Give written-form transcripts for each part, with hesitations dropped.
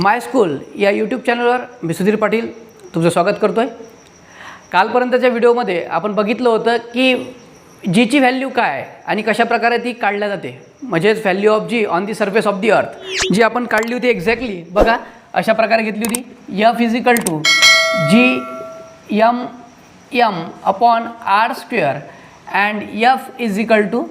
माय school या YouTube चॅनलवर मी सुधीर पाटील तुमचं स्वागत करतो आहे. कालपर्यंतच्या व्हिडिओमध्ये आपण बघितलं होतं की जीची व्हॅल्यू काय आहे आणि कशा प्रकारे ती काढल्या जाते, म्हणजेच value of g on the surface of the earth जी आपण काढली होती. एक्झॅक्टली बघा अशा प्रकारे घेतली होती. F is equal to G M upon R square and f is equal to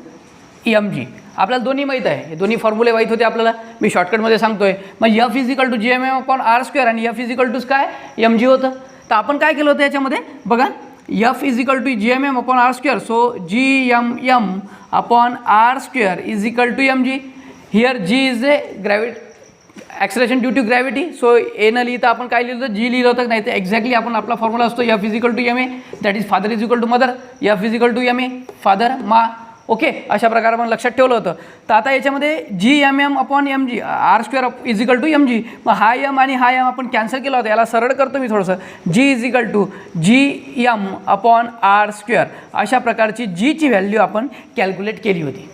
M g. आपल्याला दोन्ही माहीत आहे, हे दोन्ही फॉर्म्युले माहीत होते आपल्याला. मी शॉर्टकटमध्ये सांगतोय. मग F is equal to G M M upon R square आणि एफ इज इक्वल टू काय एम जी होतं. तर आपण काय केलं होतं याच्यामध्ये बघा, F is equal to G M M upon R square. So G M M upon R square is equal to M G. Here G is a acceleration due to gravity. So A न लिहिता आपण काय लिहिलं होतं, जी लिहिलं होतं. नाही तर एक्झॅक्टली आपण आपला फॉर्म्युला असतो F is equal to M A, that is father is equal to mother. F is equal to M A father मा. ओके, अशा प्रकारे आपण लक्षात ठेवलं होतं. तर आता याच्यामध्ये G M M upon M G R square is equal to M G. मग हा एम आणि हा एम आपण कॅन्सल केला होता. याला सरळ करतो मी थोडंसं. G is equal to G M upon R square. अशा प्रकारची जीची व्हॅल्यू आपण कॅल्क्युलेट केली होती.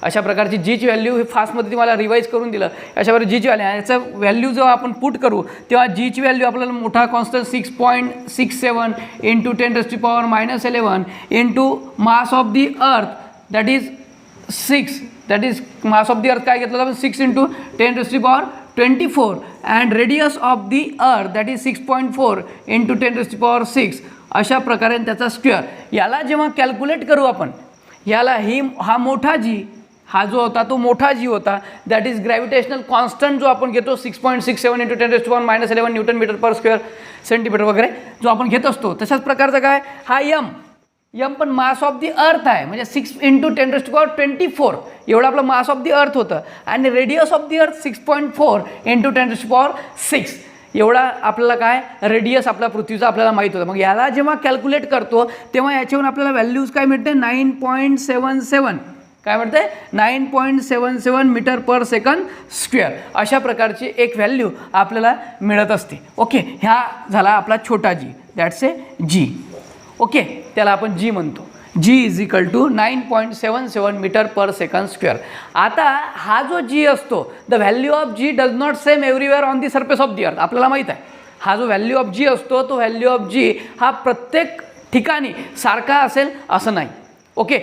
अशा प्रकारची जीची व्हॅल्यू फास्टमध्ये तुम्हाला रिवाईज करून दिलं. अशा प्रकारे जीची व्हॅल्यू याचा व्हॅल्यू जेव्हा आपण पुट करू तेव्हा जीची व्हॅल्यू आपल्याला मोठा constant 6.67 into 10⁻11 into mass of the earth that is 6. That is mass of the earth काय घेतलं आपण 6 into 10⁻24 and radius of the earth that is 6.4 into 10⁻6. अशा प्रकारे त्याचा स्क्वेअर. याला जेव्हा कॅल्क्युलेट करू आपण, याला हा मोठा जी हा जो होता तो मोठा जी होता, दॅट इज ग्रॅव्हिटेशनल कॉन्स्टंट जो आपण घेतो 6.67 into 10⁻11 newton metre per square centimetre वगैरे जो आपण घेत असतो, तशाच प्रकारचा काय हा यम पण मास ऑफ दी अर्थ आहे. म्हणजे 6 इंटू 10⁻24 एवढं आपलं मास ऑफ दी अर्थ होतं. आणि रेडियस ऑफ दी अर्थ 6.4 इंटू 10⁻6 एवढा आपल्याला काय रेडियस आपल्या पृथ्वीचा आपल्याला माहीत होतं. मग याला जेव्हा कॅल्क्युलेट करतो तेव्हा याच्यावरून आपल्याला व्हॅल्यूज काय मिळते 9.77. काय मिळते 9.77 मीटर पर सेकंड स्क्वेअर. अशा प्रकारची एक व्हॅल्यू आपल्याला मिळत असते. ओके, ह्या झाला आपला छोटा जी, दॅट्स ए जी. ओके, त्याला आपण जी म्हणतो. G is equal to 9.77 metre per second square. आता हा जो जी असतो, the value of G does not same everywhere on the surface of the earth. आपल्याला माहीत आहे हा जो व्हॅल्यू ऑफ जी असतो तो व्हॅल्यू ऑफ जी हा प्रत्येक ठिकाणी सारखा असेल असं नाही. ओके,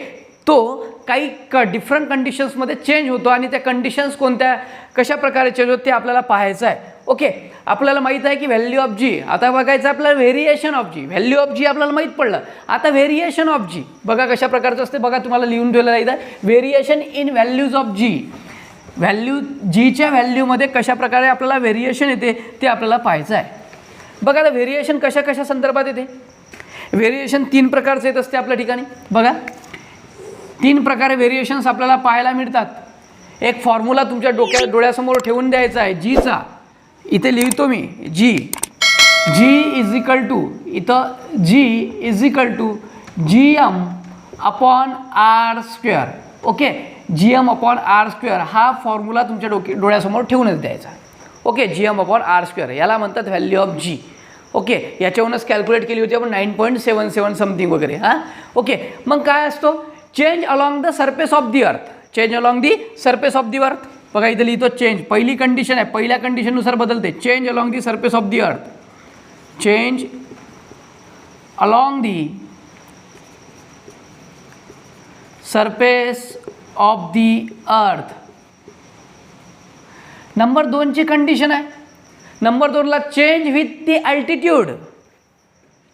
तो काही डिफरंट कंडिशन्समध्ये चेंज होतो आणि त्या कंडिशन्स कोणत्या कशा प्रकारे चेंज होतं ते आपल्याला पाहायचं आहे. ओके, आपल्याला माहीत आहे की व्हॅल्यू ऑफ जी, आता बघायचं आपल्याला variation of G. Value of G आपल्याला माहीत पडलं. आता व्हेरिएशन ऑफ जी बघा कशा प्रकारचं असते. बघा तुम्हाला लिहून ठेवलेलं आहे इथं, variation in values of G. Value जीच्या व्हॅल्यूमध्ये कशा प्रकारे आपल्याला व्हेरिएशन येते ते आपल्याला पाहायचं आहे. बघा आता व्हेरिएशन कशा संदर्भात येते. व्हेरिएशन 3 प्रकारचे येत असते आपल्या ठिकाणी. बघा 3 प्रकारे व्हेरिएशन्स आपल्याला पाहायला मिळतात. एक फॉर्म्युला तुमच्या डोळ्यासमोर ठेवून द्यायचा आहे जीचा. इथे लिहितो मी जी इज इक्वल टू, इथं G is equal to G M upon R square. Okay, G M upon R square हा फॉर्म्युला तुमच्या डोळ्यासमोर ठेवूनच द्यायचा. Okay, G M upon R square याला म्हणतात व्हॅल्यू ऑफ जी. ओके, याच्यावरूनच कॅल्क्युलेट केली होती आपण 9.77 समथिंग वगैरे. हां, ओके, मग काय असतो change along the surface of the earth. Change along the surface of the earth. बघा इथे लिहितो चेंज. पहिली कंडिशन आहे, पहिल्या कंडिशननुसार बदलते. Change along the surface of the earth. Change along the surface of the earth. Number 2ची condition आहे. नंबर 2ला change with the altitude.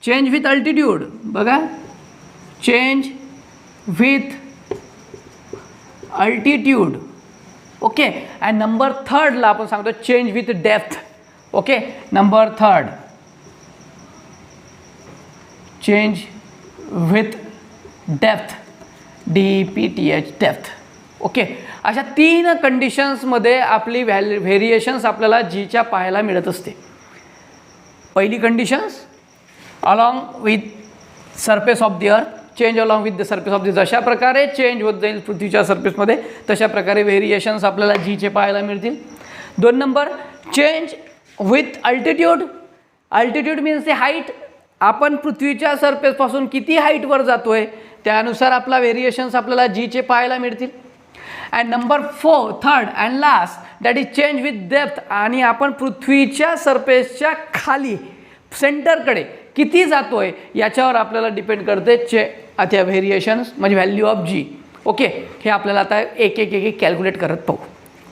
Change with altitude. बघा change with altitude. Okay, and number 3ला आपण सांगतो change with depth. Okay, number 3 change with depth, DEPTH depth. Okay, अशा 3 कंडिशन्समध्ये आपली variations आपल्याला जीच्या पाहायला मिळत असते. पहिली conditions along with surface of the earth. Change along with the surface of the. जशा प्रकारे चेंज होत जाईल पृथ्वीच्या सरफेसमध्ये तशा प्रकारे व्हेरिएशन्स आपल्याला जीचे पाहायला मिळतील. 2 number change with altitude. Altitude means the height. आपण पृथ्वीच्या सरफेसपासून किती हाईटवर जातो आहे त्यानुसार आपला व्हेरिएशन्स आपल्याला जीचे पाहायला मिळतील. And number third and last that is change with depth. आणि आपण पृथ्वीच्या सरफेसच्या खाली सेंटरकडे किती जातोय याच्यावर आपल्याला डिपेंड करते आता व्हेरिएशन्स म्हणजे व्हॅल्यू ऑफ जी. ओके, हे आपल्याला आता एक एक एक कॅल्क्युलेट करत पाहू.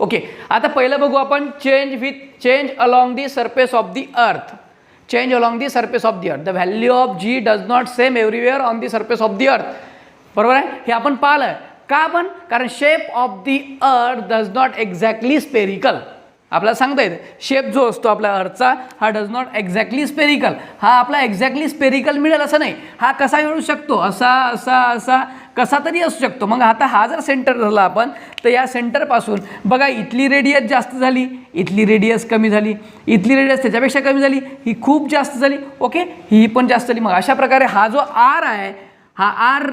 ओके, आता पहिलं बघू आपण change along the surface of the earth. Change along the surface of the earth. The value of G does not same everywhere on the surface of the earth. बरोबर आहे, हे आपण पाहिलं. का पण? कारण शेप ऑफ दी अर्थ does not exactly spherical. आपल्याला सांगता येतं शेप जो असतो आपल्या अर्थचा हा डज नॉट एक्झॅक्टली स्पेरिकल. हा आपला एक्झॅक्टली स्पेरिकल मिळेल असं नाही. हा कसा मिळू शकतो, असा असा असा कसा तरी असू शकतो. मग आता हा जर सेंटर झाला आपण तर या सेंटरपासून बघा इथली रेडियस जास्त झाली, इथली रेडियस कमी झाली, इथली रेडियस त्याच्यापेक्षा कमी झाली, ही खूप जास्त झाली. ओके, ही पण जास्त झाली. मग अशा प्रकारे हा जो आर आहे, हा आर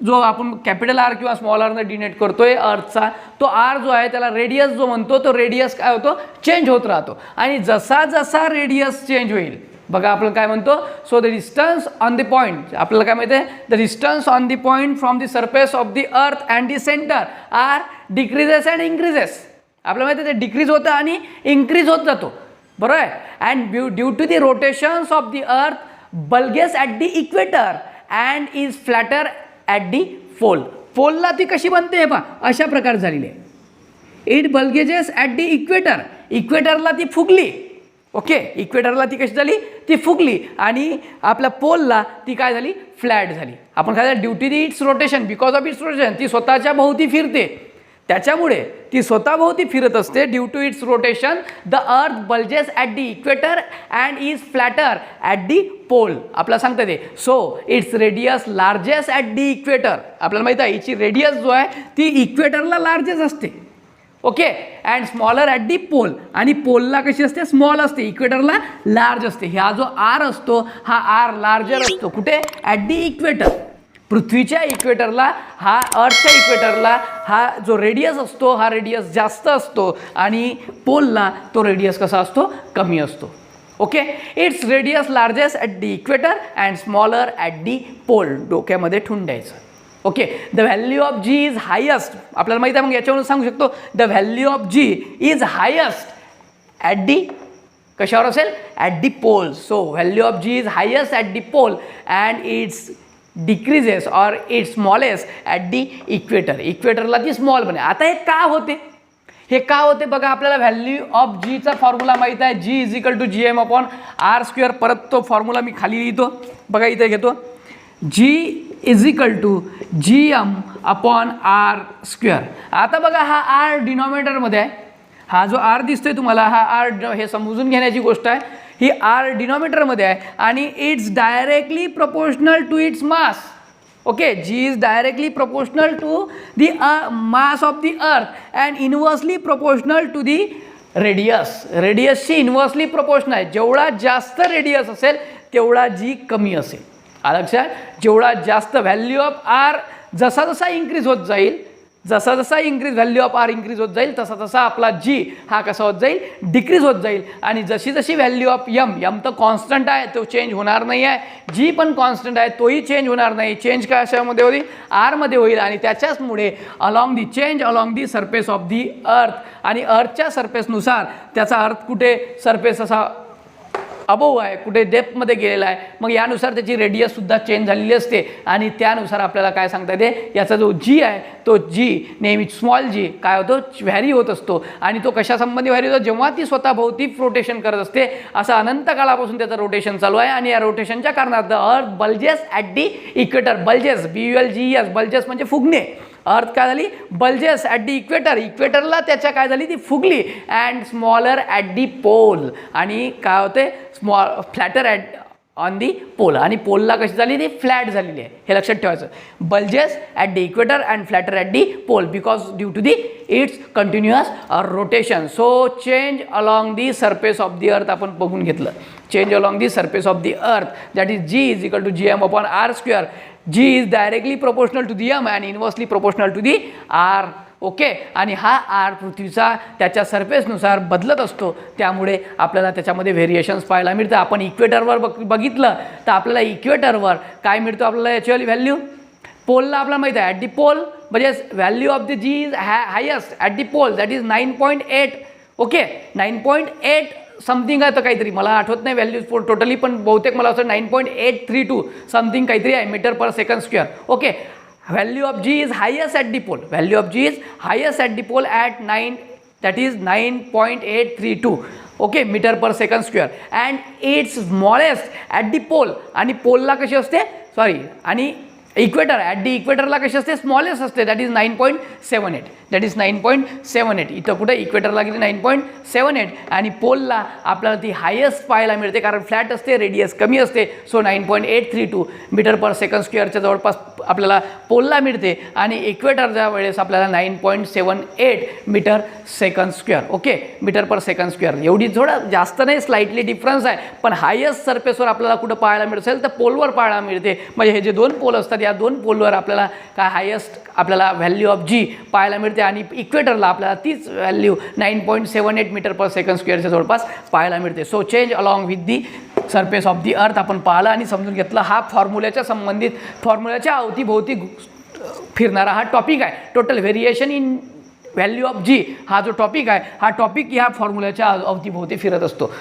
जो आपण कॅपिटल आर किंवा स्मॉल आरनं डिनोट करतोय अर्थचा, तो आर जो आहे त्याला रेडियस जो म्हणतो, तो रेडियस काय होतो, चेंज होत राहतो. आणि जसा जसा रेडियस चेंज होईल बघा आपण काय म्हणतो, so the distance on the point, आपल्याला काय माहिती आहे, the distance on the point from the surface of the earth and the centre are decreases and increases. आपल्याला माहिती आहे ते डिक्रीज होतं आणि इंक्रीज होत जातो. बरोबर आहे. And due to the rotations of the earth bulges at the equator and is flatter at the pole. पोलला ती कशी बनते हे पहा, अशा प्रकारे झालेली आहे. It bulges at the equator. इक्वेटरला ती फुगली. ओके, इक्वेटरला ती कशी झाली, ती फुगली. आणि आपल्या पोलला ती काय झाली, फ्लॅट झाली. आपण काय due to the its rotation, because of its rotation, ती स्वतःच्या भोवती फिरते, त्याच्यामुळे ती स्वतःभोवती फिरत असते. Due to its rotation the earth bulges at the equator and is flatter at the pole. आपल्याला सांगता ते so its radius largest at the equator. आपल्याला माहिती आहे हिची रेडियस जो आहे ती इक्वेटरला लार्जेस्ट असते. Okay, and smaller at the pole. आणि पोलला कशी असते, स्मॉल असते, इक्वेटरला लार्ज असते. हा जो आर असतो हा आर लार्जर असतो. कुठे, ॲट दी इक्वेटर. पृथ्वीच्या इक्वेटरला, हा अर्थच्या इक्वेटरला हा जो रेडियस असतो हा रेडियस जास्त असतो आणि पोलला तो रेडियस कसा असतो, कमी असतो. Okay, its radius largest at the equator and smaller at the pole. डोक्यामध्ये ठेवून द्यायचं. Okay, the value of G is highest. आपल्याला माहिती आहे, मग याच्यावरून सांगू शकतो the value of G is highest at the, कशावर असेल, at the pole. So value of G is highest at the pole and its decreases or it smallest at the equator. इक्वेटरला ती स्मॉल बने. आता हे का होते, हे का होते बघा, आपल्याला व्हॅल्यू ऑफ जीचा फॉर्म्युला माहीत आहे, G is equal to G M upon R square. परत तो फॉर्म्युला मी खाली लिहितो बघा, इथे घेतो, G is equal to G M upon R square. आता बघा हा आर डिनॉमिनेटरमध्ये आहे, हा जो आर दिसतोय तुम्हाला हा आर, हे समजून घेण्याची गोष्ट आहे, ही आर डिनॉमिनेटरमध्ये आहे आणि its directly proportional to its mass. Okay, G is directly proportional to the mass of the earth and inversely proportional to the radius. रेडियसची इनवर्सली प्रोपोर्शनल आहे. जेवढा जास्त रेडियस असेल तेवढा जी कमी असेल. लक्षात, जेवढा जास्त व्हॅल्यू ऑफ आर जसा जसा इन्क्रीज होत जाईल, जसा जसा increase value of R increase होत जाईल तसा तसा आपला जी हा कसा होत जाईल, डिक्रीज होत जाईल. आणि जशी जशी व्हॅल्यू ऑफ यम तर कॉन्स्टंट आहे, तो चेंज होणार नाही आहे. जी पण कॉन्स्टंट आहे तोही चेंज होणार नाही. चेंज कशामध्ये होईल, आरमध्ये होईल. आणि त्याच्याचमुळे along the change along the surface of the earth, आणि अर्थच्या सरफेसनुसार त्याचा अर्थ कुठे सरफेस असा अबोव आहे, कुठे डेप्थमध्ये गेलेला आहे. मग यानुसार त्याची रेडियससुद्धा चेंज झालेली असते आणि त्यानुसार आपल्याला काय सांगता येते, याचा जो जी आहे तो जी नेहमी स्मॉल जी काय होतो, व्हॅरी होत असतो. आणि तो कशासंबंधी व्हॅरी होतो, जेव्हा ती स्वतःभोवती रोटेशन करत असते. असं अनंत काळापासून त्याचं रोटेशन चालू आहे आणि या रोटेशनच्या कारणार्थ earth bulges at the equator. Bulges, BULGES, bulges म्हणजे फुगणे. अर्थ काय झाली, बल्जेस ॲट दी इक्वेटर. इक्वेटरला त्याच्या काय झाली, ती फुगली. And smaller at the pole. आणि काय होते, flatter at on the pole. आणि पोलला कशी झाली, ती फ्लॅट झालेली आहे. हे लक्षात ठेवायचं. Bulges at the equator and flatter at the pole because due to the its continuous rotation. So change along the surface of the earth आपण बघून घेतलं. Change along the surface of the earth that is G is equal to G M upon R square. G is directly proportional to the M and inversely proportional to the R. Okay, आणि हा R पृथ्वीचा त्याच्या सरफेसनुसार बदलत असतो. त्यामुळे आपल्याला त्याच्यामध्ये variations पाहायला मिळतं. आपण इक्वेटरवर बघितलं तर आपल्याला इक्वेटरवर काय मिळतं, आपल्याला याची व्हॅल्यू पोलला आपल्याला माहीत आहे ॲट दी पोल म्हणजे value of the G is highest at the pole, that is 9.8. Okay, 9.8 something आहे तर काहीतरी, मला आठवत नाही व्हॅल्यू टोटली, पण बहुतेक मला असं 9.832 समथिंग काहीतरी आहे metre per second square. Okay, value of G is highest at the pole, value of G is highest at the pole at 9, that is 9.832. Okay, metre per second square. And it's smallest at the pole, आणि पोलला कशी असते, sorry, आणि equator, at the इक्वेटरला कशी असते, smallest असते, that is 9.78, that is 9.78. इथं कुठे इक्वेटरला किती 9.78, आणि पोलला आपल्याला ती हायस्ट पाहायला मिळते, कारण फ्लॅट असते, रेडियस कमी असते. सो 9.832 मीटर पर सेकंड स्क्वेअरच्या जवळपास आपल्याला पोलला मिळते, आणि इक्वेटरच्या वेळेस आपल्याला 9.78 metre second square. Okay, metre per second square, एवढी थोडं जास्त नाही, स्लाइटली डिफरन्स आहे, पण हायस्ट सरफेसवर आपल्याला कुठं पाहायला मिळत असेल तर पोलवर पाहायला मिळते. म्हणजे हे जे दोन पोल असतात, या दोन पोलवर आपल्याला काय हायस्ट आपल्याला व्हॅल्यू ऑफ जी पाहायला मिळते, आणि इक्वेटरला आपल्याला तीच व्हॅल्यू 9.78 मीटर पर सेकंड स्क्वेअरच्या जवळपास पाहायला मिळते. So change along with the surface of the earth आपण पाहिलं आणि समजून घेतलं. हा फॉर्म्युल्याच्या संबंधित, फॉर्म्युल्याच्या अवतीभोवती फिरणारा हा टॉपिक आहे. Total variation in value of G हा जो टॉपिक आहे, हा टॉपिक ह्या फॉर्म्युल्याच्या अवतीभोवती फिरत असतो.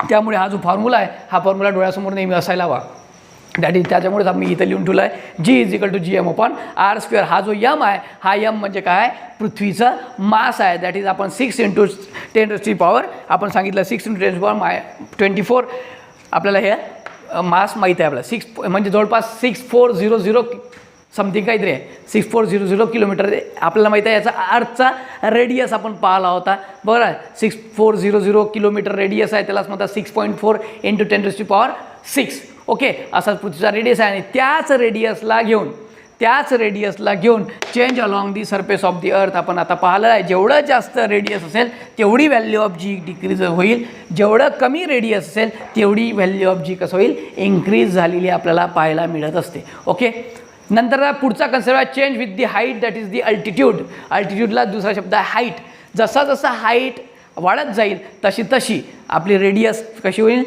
त्यामुळे हा जो फॉर्म्युला आहे, हा फॉर्म्युला डोळ्यासमोर नेहमी असायला हवा. दॅट इज, त्याच्यामुळेच आम्ही इथं लिहून ठेवलं आहे G is equal to GM/r². हा जो यम आहे, हा यम म्हणजे काय, पृथ्वीचं मास आहे. दॅट इज आपण 6 × 10⁻⁴ आपण सांगितलं, 6 × 10⁻24 आपल्याला हे मास माहीत आहे. आपल्याला 6 म्हणजे जवळपास 6400 समथिंग काहीतरी आहे, 6400 किलोमीटर आपल्याला माहीत आहे. याचा अर्थचा रेडियस आपण पाहिला होता, बरोबर आहे. 6400 किलोमीटर रेडियस आहे, त्यालाच म्हणतात 6.4 × 10⁻⁶. ओके, असाच पृथ्वीचा रेडियस आहे, आणि त्याच रेडियसला घेऊन change along the surface of the earth आपण आता पाहिलं आहे. जेवढं जास्त रेडियस असेल तेवढी व्हॅल्यू ऑफ जी डिक्रीज होईल, जेवढं कमी रेडियस असेल तेवढी व्हॅल्यू ऑफ जी कसं होईल, इन्क्रीज झालेली आपल्याला पाहायला मिळत असते. ओके, नंतर पुढचा कन्सेप्ट आहे change with the height, that is the altitude. अल्टिट्यूडला दुसरा शब्द आहे हाईट. जसा जसा हाईट वाढत जाईल तशी तशी आपली रेडियस कशी होईल,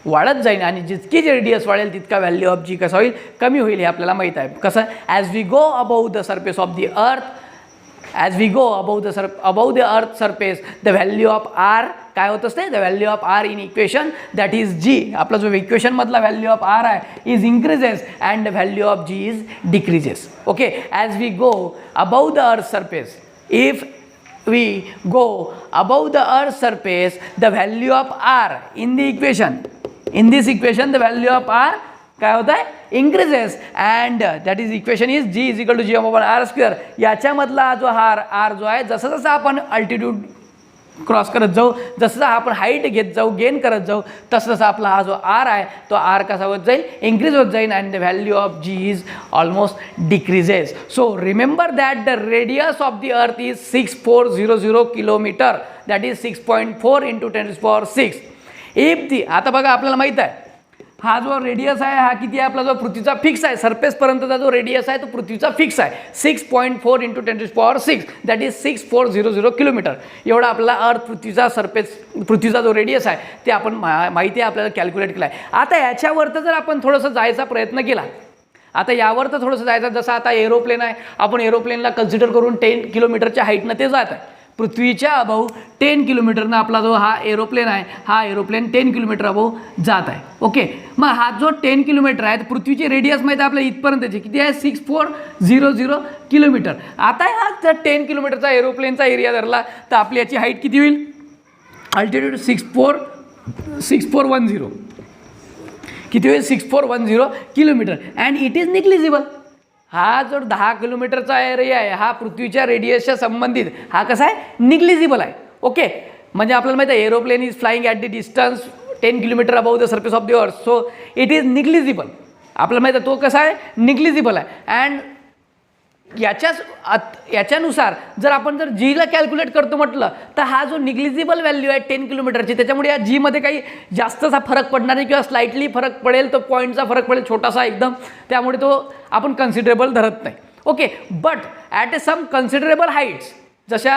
वाढत जाईल, आणि जितकी रेडियस वाढेल तितका व्हॅल्यू ऑफ जी कसं होईल, कमी होईल. हे आपल्याला माहीत आहे. कसं, as we go above the surface of the earth, as we go above the earth surface, the value of R काय होत असते, the value of R in equation, that is G, आपला जो इक्वेशनमधला व्हॅल्यू ऑफ आर आहे is increases and the value of G is decreases. Okay, as we go above the earth surface, if we go above the earth's surface, the value of r in this equation the value of r काय होत आहे, increases, and that is equation is g is equal to GM/r². याच्यामधला जो हा r जो आहे, जसं जसं आपण अल्टिट्यूड क्रॉस करत जाऊ, जसं आपण हाईट घेत जाऊ, गेन करत जाऊ, तसं तसं आपला हा जो आर आहे तो आर कसा होत जाईल, इन्क्रीज होत जाईल, and the value of G is almost decreases. So remember that the radius of the earth is 6400 kilometre, that is 6.4 × 10⁻⁶. If the, आता बघा आपल्याला माहीत आहे हा जो रेडियस आहे हा किती आहे, आपला जो पृथ्वीचा फिक्स आहे, सरफेसपर्यंतचा जो रेडियस आहे तो पृथ्वीचा फिक्स आहे 6.4 × 10⁻⁶, दॅट इज 6400 किलोमीटर. एवढा आपला अर्थ पृथ्वीचा जो रेडियस आहे ते आपण माहिती आहे आपल्याला कॅल्क्युलेट केला आहे. आता याच्यावरतं जर आपण थोडंसं जायचा प्रयत्न केला, आता यावर तर थोडंसं जायचं, जसं आता एरोप्लेन आहे, आपण एरोप्लेनला कन्सिडर करून 10 किलोमीटरच्या हाईटनं ते जात आहे. पृथ्वीच्या अबाऊ 10 किलोमीटरनं आपला जो हा एरोप्लेन आहे, हा एरोप्लेन 10 किलोमीटर अबाऊ जात आहे. ओके, मग हा जो 10 किलोमीटर आहे, पृथ्वीची रेडियस माहिती आहे आपल्या इथपर्यंतची किती आहे, 6400 किलोमीटर. आता हा जर 10 किलोमीटरचा एरोप्लेनचा एरिया धरला तर आपली याची हाईट किती होईल, अल्टिट्यूड 6410 किती होईल, 6410 kilometre, and it is negligible. हा जो 10 किलोमीटरचा एरिया आहे हा पृथ्वीच्या रेडियसच्या संबंधित हा कसा आहे, निग्लिजिबल आहे. ओके, म्हणजे आपल्याला माहिती आहे aeroplane is flying at the distance 10 kilometre above the surface of the अर्थ, सो इट इज निग्लिजिबल. आपल्याला माहिती आहे तो कसा आहे, निग्लिजिबल आहे. अँड याच्यानुसार जर आपण जर जीला कॅल्क्युलेट करतो म्हटलं तर हा जो निग्लिजिबल व्हॅल्यू आहे 10 किलोमीटरची, त्याच्यामुळे या जीमध्ये काही जास्तचा फरक पडणार नाही, किंवा स्लाइटली फरक पडेल, तो पॉईंटचा फरक पडेल छोटासा एकदम, त्यामुळे तो आपण कन्सिडरेबल धरत नाही. Okay, but at some considerable heights, जशा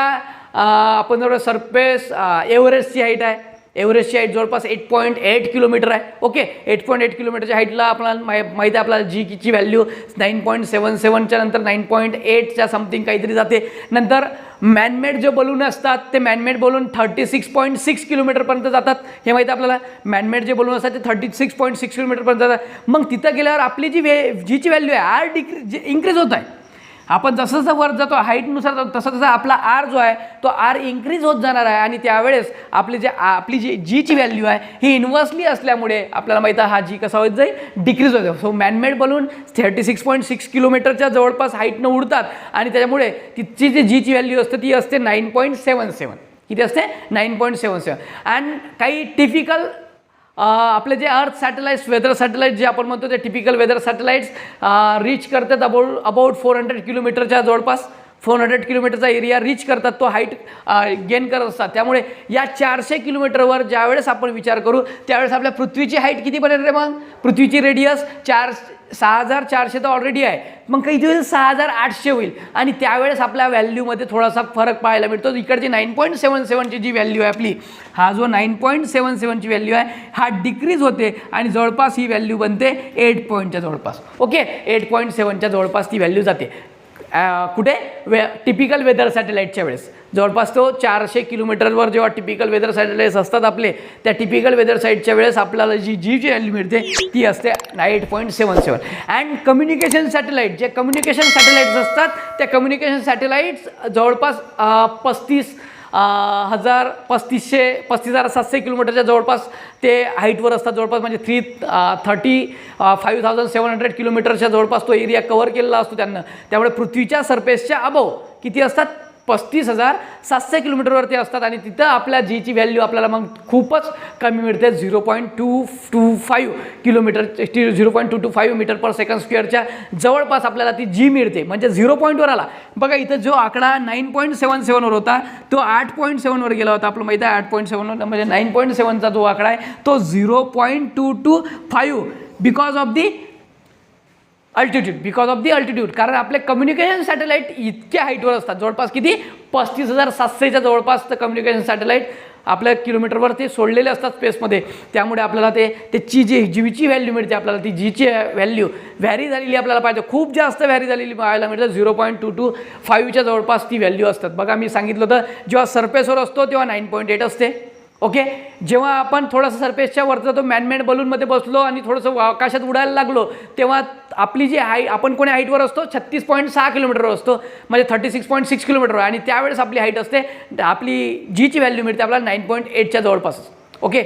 आपण जर सरफेस एव्हरेस्टची हाईट आहे, एव्हरेस्टची हाईट जवळपास 8.8 किलोमीटर आहे. ओके, 8.8 किलोमीटरच्या हाईटला आपल्याला माहिती आहे आपल्याला जीची व्हॅल्यू 9.77च्या नंतर 9.8च्या समथिंग काहीतरी जाते. नंतर मॅनमेड जे बलून असतात ते मॅनमेड बलून 36.6 किलोमीटरपर्यंत जातात. हे माहिती आहे आपल्याला. मॅनमेड जे बलून असतात ते 36.6 किलोमीटरपर्यंत जातात. मग तिथं गेल्यावर आपली जीची व्हॅल्यू आहे इन्क्रीज होत आहे. आपण जसं जसं वर जातो हाईटनुसार तसं तसं आपला आर जो आहे तो आर इन्क्रीज होत जाणार आहे आणि त्यावेळेस आपली जी जीची व्हॅल्यू आहे ही इन्व्हर्सली असल्यामुळे आपल्याला माहिती आहे हा जी कसा होत जाईल डिक्रीज होतो. सो मॅनमेड बलून 36.6 किलोमीटरच्या जवळपास हाईटनं उडतात आणि त्याच्यामुळे तिची जी जीची व्हॅल्यू असते ती असते 9.77. किती असते 9.77. अँड काही टिपिकल आपले जे अर्थ सॅटेलाइट्स वेदर सॅटेलाइट जे आपण म्हणतो ते टिपिकल वेदर सॅटेलाइट्स रीच करतात अबाउट 400 किलोमीटरच्या जवळपास 400 किलोमीटरचा एरिया रीच करतात. तो हाईट गेन करत असतात. त्यामुळे या 400 किलोमीटरवर ज्यावेळेस आपण विचार करू त्यावेळेस आपल्या पृथ्वीची हाईट किती बनेल रे? मग पृथ्वीची रेडियस 6,400 तर ऑलरेडी आहे. मग काही दिवस 6,800 होईल आणि त्यावेळेस आपल्या व्हॅल्यूमध्ये थोडासा फरक पाहायला मिळतो. इकडची 9.77ची जी व्हॅल्यू आहे आपली, हा जो 9.77ची व्हॅल्यू आहे हा डिक्रीज होते आणि जवळपास ही व्हॅल्यू बनते 8 पॉईंटच्या जवळपास. ओके, 8.7च्या जवळपास ती व्हॅल्यू जाते. कुठे? टिपिकल वेदर सॅटेलाईटच्या वेळेस जवळपास तो 400 किलोमीटरवर जेव्हा टिपिकल वेदर सॅटेलाइट्स असतात आपले, त्या टिपिकल वेदर साईटच्या वेळेस आपल्याला जी व्हॅल्यू मिळते ती असते 8.77. अँड कम्युनिकेशन सॅटेलाईट जे कम्युनिकेशन सॅटेलाइट्स असतात त्या कम्युनिकेशन सॅटेलाइट्स जवळपास 35,700 किलोमीटरच्या जवळपास ते हाईटवर असतात. जवळपास म्हणजे 35,700 किलोमीटरच्या जवळपास तो एरिया कव्हर केलेला असतो त्यांना. त्यामुळे पृथ्वीच्या सरफेसच्या अबव किती असतात? 35,700 किलोमीटरवरती असतात आणि तिथं आपल्या जीची व्हॅल्यू आपल्याला मग खूपच कमी मिळते. 0.225 किलोमीटर 0.225 मीटर पर सेकंड स्क्वेअरच्या जवळपास आपल्याला ती जी मिळते. म्हणजे 0 पॉईंटवर आला. बघा इथं जो आकडा 9.77वर होता तो 8.7वर गेला होता. आपलं माहिती आहे 8.7 म्हणजे 9.7चा जो आकडा आहे तो 0.225 बिकॉज ऑफ दी अल्टिट्यूड. कारण आपले कम्युनिकेशन सॅटेलाईट इतक्या हाईटवर असतात. जवळपास किती? 35,700च्या जवळपास तर कम्युनिकेशन सॅटेलाईट आपल्या किलोमीटरवर ते सोडलेले असतात स्पेसमध्ये. त्यामुळे आपल्याला त्याची जी जीची व्हॅल्यू मिळते आपल्याला ती जीची व्हॅल्यू व्हॅरी झालेली आपल्याला पाहिजे. खूप जास्त व्हॅरी झालेली पाहायला मिळते. 0.225च्या जवळपास ती व्हॅल्यू असतात. बघा मी सांगितलं होतं जेव्हा सरफेसवर असतो तेव्हा 9.8 असते. ओके, जेव्हा आपण थोडंसं सरफेसच्या वरचा तो मॅनमेड बलूनमध्ये बसलो आणि थोडंसं आकाशात उडायला लागलो तेव्हा आपली जी आपण कोणी हाईटवर असतो 36.6 किलोमीटरवर असतो म्हणजे 36.6 किलोमीटरवर आणि त्यावेळेस आपली हाईट असते आपली जीची व्हॅल्यू मिळते आपल्याला 9.8च्या जवळपास. ओके,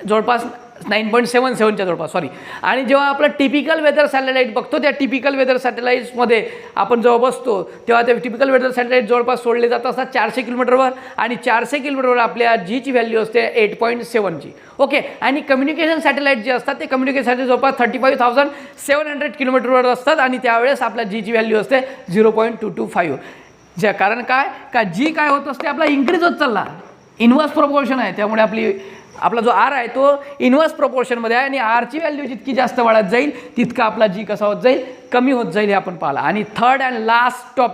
जवळपास 9.77च्या जवळपास सॉरी. आणि जेव्हा आपलं टिपिकल वेदर सॅटेलाईट बघतो त्या टिपिकल वेदर सॅटेलाईट्समध्ये आपण जेव्हा बसतो तेव्हा ते टिपिकल वेदर सॅटेलाईट जवळपास सोडले जात असतात 400 किलोमीटरवर आणि 400 किलोमीटरवर आपल्या जीची व्हॅल्यू असते 8.7ची. ओके, आणि कम्युनिकेशन सॅटेलाईट जे असतात ते कम्युनिकेशन सॅटेलाईट जवळपास 35,700 किलोमीटरवर असतात आणि त्यावेळेस आपल्या जीची व्हॅल्यू असते 0.225. कारण काय का जी काय होत असते आपला इन्क्रीज होत चालला. इन्व्हर्स प्रोपोर्शन आहे. त्यामुळे आपला जो आर आहे तो इन्व्हर्स प्रोपोर्शनमध्ये आहे आणि आरची व्हॅल्यू जितकी जास्त वाढत जाईल तितका आपला जी कसा होत जाईल कमी होत जाईल हे आपण पाहिलं. आणि थर्ड अँड लास्ट टॉप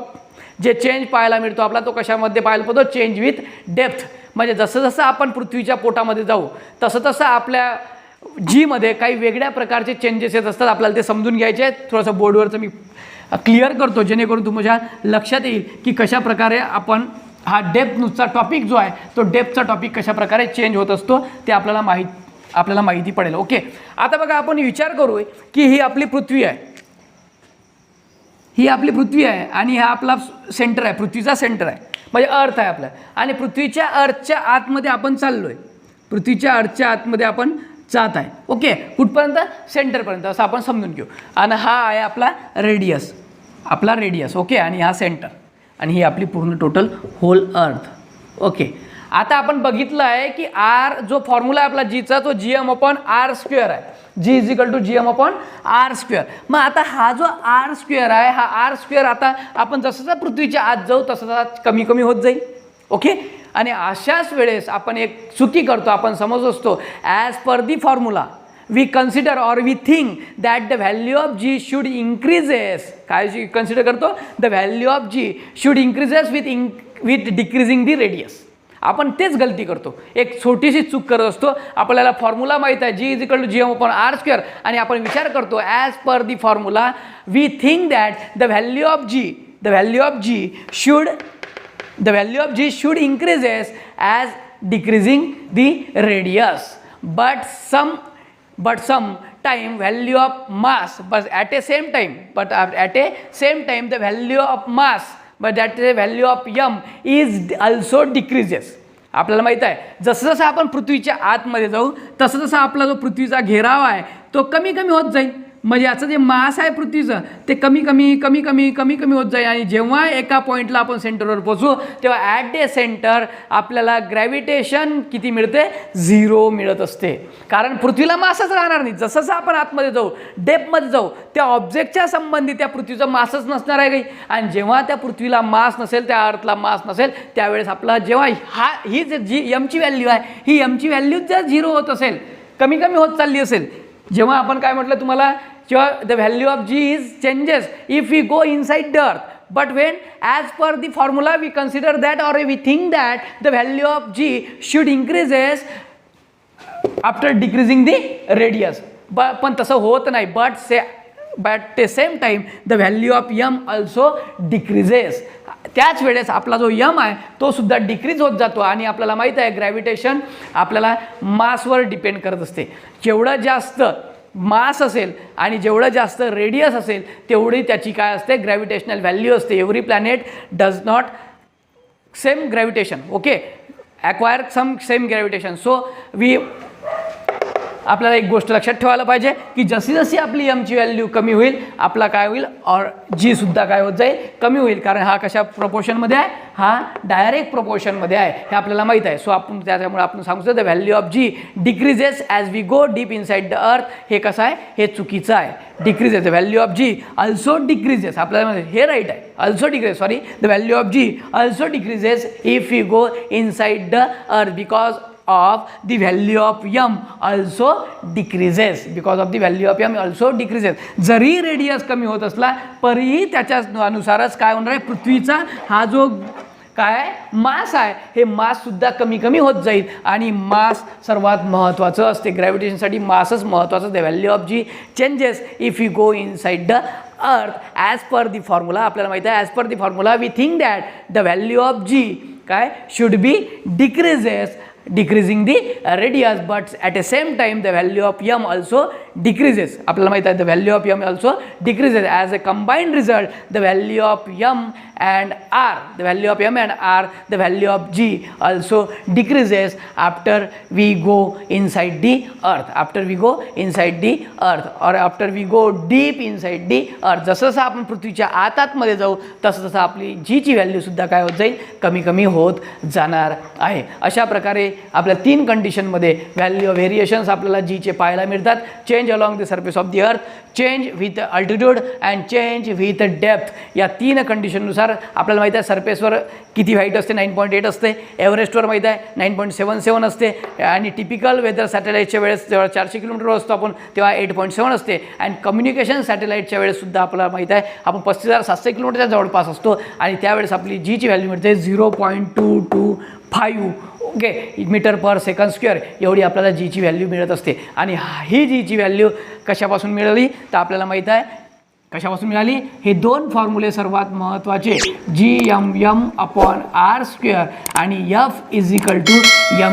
जे चेंज पाहायला मिळतो आपला तो कशामध्ये पाहायला मिळतो? Change with depth. म्हणजे जसं जसं आपण पृथ्वीच्या पोटामध्ये जाऊ तसं तसं आपल्या जीमध्ये काही वेगळ्या प्रकारचे चेंजेस येत असतात. आपल्याला ते समजून घ्यायचे आहेत. थोडंसं बोर्डवरचं मी क्लिअर करतो जेणेकरून तुमच्या लक्षात येईल की कशा प्रकारे आपण हा डेप्थचा टॉपिक जो आहे तो डेप्थचा टॉपिक कशा प्रकारे चेंज होत असतो ते आपल्याला माहिती पडेल. ओके, आता बघा आपण विचार करू की ही आपली पृथ्वी आहे. ही आपली पृथ्वी आहे आणि हा आपला सेंटर आहे. पृथ्वीचा सेंटर आहे म्हणजे अर्थ आहे आपला आणि पृथ्वीच्या अर्थच्या आतमध्ये आपण चाललोय. पृथ्वीच्या अर्थच्या आतमध्ये आपण जात आहे. ओके, कुठपर्यंत? सेंटरपर्यंत असं आपण समजून घेऊ. आणि हा आहे आपला रेडियस. ओके, आणि हा सेंटर आणि ही आपली पूर्ण टोटल होल अर्थ. ओके, आता आपण बघितलं आहे की आर जो फॉर्म्युला आहे आपला जीचा तो GM/r² आहे. G = GM/r². मग आता हा जो r² आहे हा r² आता आपण जसं पृथ्वीच्या आत जाऊ तसं कमी कमी होत जाईल. ओके, आणि अशाच वेळेस आपण एक चुकी करतो. आपण समज असतो as per the formula we consider or we think that the value of G should increases. काय कन्सिडर करतो? The value of G should increases with decreasing the radius. आपण तेच गलती करतो, एक छोटीशी चूक करत असतो. आपल्याला फॉर्म्युला माहीत आहे G = GM/R² आणि आपण विचार करतो as per the formula we think that the value of G should increases as decreasing the radius, but some time value of mass, but at a same time the value of mass, but that the value of m is also decreases. आपल्याला माहीत आहे जसं जसं आपण पृथ्वीच्या आतमध्ये जाऊ तसं तसं आपला जो पृथ्वीचा घेराव आहे तो कमी कमी होत जाईल. म्हणजे याचं जे मास आहे पृथ्वीचं ते कमी कमी होत जाईल. आणि जेव्हा एका पॉईंटला आपण सेंटरवर पोचू तेव्हा ॲट द सेंटर आपल्याला ग्रॅव्हिटेशन किती मिळते, 0 मिळत असते. कारण पृथ्वीला मासच राहणार नाही. जसं जसं आपण आतमध्ये जाऊ, डेपमध्ये जाऊ, त्या ऑब्जेक्टच्या संबंधी त्या पृथ्वीचं मासच नसणार आहे काही. आणि जेव्हा त्या पृथ्वीला मास नसेल, त्या अर्थला मास नसेल, त्यावेळेस आपला जेव्हा ही जी यमची व्हॅल्यू आहे ही यमची व्हॅल्यू जर 0 होत असेल, कमी होत चालली असेल, जेव्हा आपण काय म्हटलं तुम्हाला, जेव्हा the value of G is changes if we go inside the earth, but when as per the formula we consider that or we think that the value of G should increases after decreasing the radius. पण तसं होत नाही. But ते same time the value of m also decreases. त्याच वेळेस आपला जो M आहे तो सुद्धा डिक्रीज होत जातो. आणि आपल्याला माहीत आहे ग्रॅव्हिटेशन आपल्याला मासवर डिपेंड करत असते. जेवढं जास्त मास असेल आणि जेवढं जास्त रेडियस असेल तेवढी त्याची काय असते, ग्रॅव्हिटेशनल व्हॅल्यू असते. Every planet does not same gravitation, okay, acquire some same gravitation. So आपल्याला एक गोष्ट लक्षात ठेवायला पाहिजे की जशी जशी आपली यमची व्हॅल्यू कमी होईल आपला काय होईल और G सुद्धा काय होत जाईल, कमी होईल. कारण हा कशा प्रपोर्शनमध्ये आहे, हा डायरेक्ट प्रपोर्शनमध्ये आहे, हे आपल्याला माहीत आहे. सो आपण त्याच्यामुळे आपण सांगू शकतो the value of G decreases as we go deep inside the earth. हे कसं आहे, हे चुकीचं आहे. Decreases, the value of G also decreases. आपल्याला हे राईट आहे, also decrease, sorry, the value of G also decreases if we go inside the earth because of the value of m also decreases, because of the value of m also decreases. जरी radius कमी होत असला तरीही त्याच्या अनुसारच काय होणार आहे, पृथ्वीचा हा जो काय मास आहे हे मास सुद्धा कमी होत जाईल. आणि मास सर्वात महत्त्वाचं असते ग्रॅव्हिटेशनसाठी, मासच महत्त्वाचं. The value of G changes if you go inside the earth as per the formula. आपल्याला माहिती आहे as per the formula we think that the value of G काय should be decreases decreasing the radius, but at the same time the value of m also decreases. आपल्याला माहित आहे the value of m also decreases. As a combined result the value of m and r, the value of m and r, the value of G also decreases after we go inside the earth, after we go inside the earth or after we go deep inside the earth. जसं जसं आपण पृथ्वीच्या आतमध्ये जाऊ तसं तसं आपली G ची व्हॅल्यू सुद्धा काय होत जाईल, कमी होत जाणार आहे. अशा प्रकारे आपल्या 3 कंडिशनमध्ये व्हॅल्यू व्हेरिएशन्स आपल्याला G चे पाहायला मिळतात. Change along the surface of the अर्थ, change with altitude and change with depth. या 3 कंडिशननुसार आपल्याला माहिती आहे सरफेसवर किती हाईट असते, 9.8 असते. एव्हरेस्टवर माहिती आहे 9.77 असते. आणि टिपिकल वेदर सॅटेलाईटच्या वेळेस जेव्हा 400 किलोमीटरवर असतो आपण तेव्हा 8.7 असते. अँड कम्युनिकेशन सॅटेलाईटच्या वेळेससुद्धा आपल्याला माहिती आहे आपण 35,700 किलोमीटरच्या जवळपास असतो. आणि त्यावेळेस आपली G ची व्हॅल्यू मिळते 0.225 okay metre per second square एवढी आपल्याला G ची व्हॅल्यू मिळत असते. आणि ही G ची व्हॅल्यू कशापासून मिळाली तर आपल्याला माहीत आहे कशापासून मिळाली. हे 2 फॉर्म्युले सर्वात महत्त्वाचे, Gm/r² आणि F = ma,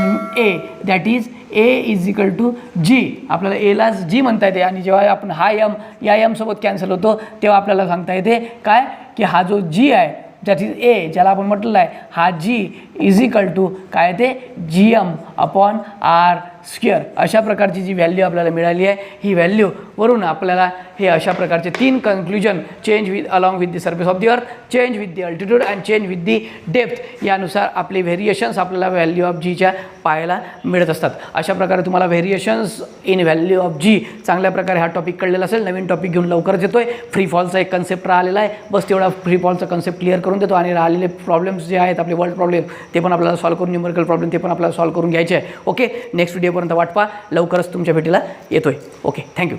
that is A = G. आपल्याला एलाच G म्हणता येते. आणि जेव्हा आपण हा m या m सोबत कॅन्सल होतो तेव्हा आपल्याला सांगता येते काय की हा जो G आहे दॅट इज A, ज्याला आपण म्हटलेलं आहे हा G = काय ते Gm/r². अशा प्रकारची जी व्हॅल्यू आपल्याला मिळाली आहे ही व्हॅल्यू वरून आपल्याला हे अशा प्रकारचे 3 conclusion, change with along with the surface of the अर्थ, change with the altitude and change with the depth, यानुसार आपले व्हेरिएशन्स आपल्याला व्हॅल्यू ऑफ Gच्या पाहायला मिळत असतात. अशा प्रकारे तुम्हाला variations in value of G चांगल्या प्रकारे हा टॉपिक कळलेला असेल. नवीन टॉपिक घेऊन लवकरच येतोय. फ्री फॉलचा एक कन्सेप्ट राहिलेला आहे, बस तेवढा फ्री फॉलचा कन्सेप्ट क्लिअर करून देतो. आणि राहिलेले प्रॉब्लेम्स जे आहेत आपले वर्ल्ड प्रॉब्लेम ते पण आपल्याला सॉल्व करून, न्यूमेरिकल प्रॉब्लेम ते पण आपल्याला सॉल्व करून घ्यायचे आहे. ओके, नेक्स्ट व्हिडिओपर्यंत वाट पहा, लवकरच तुमच्या भेटीला येतोय. Okay, thank you.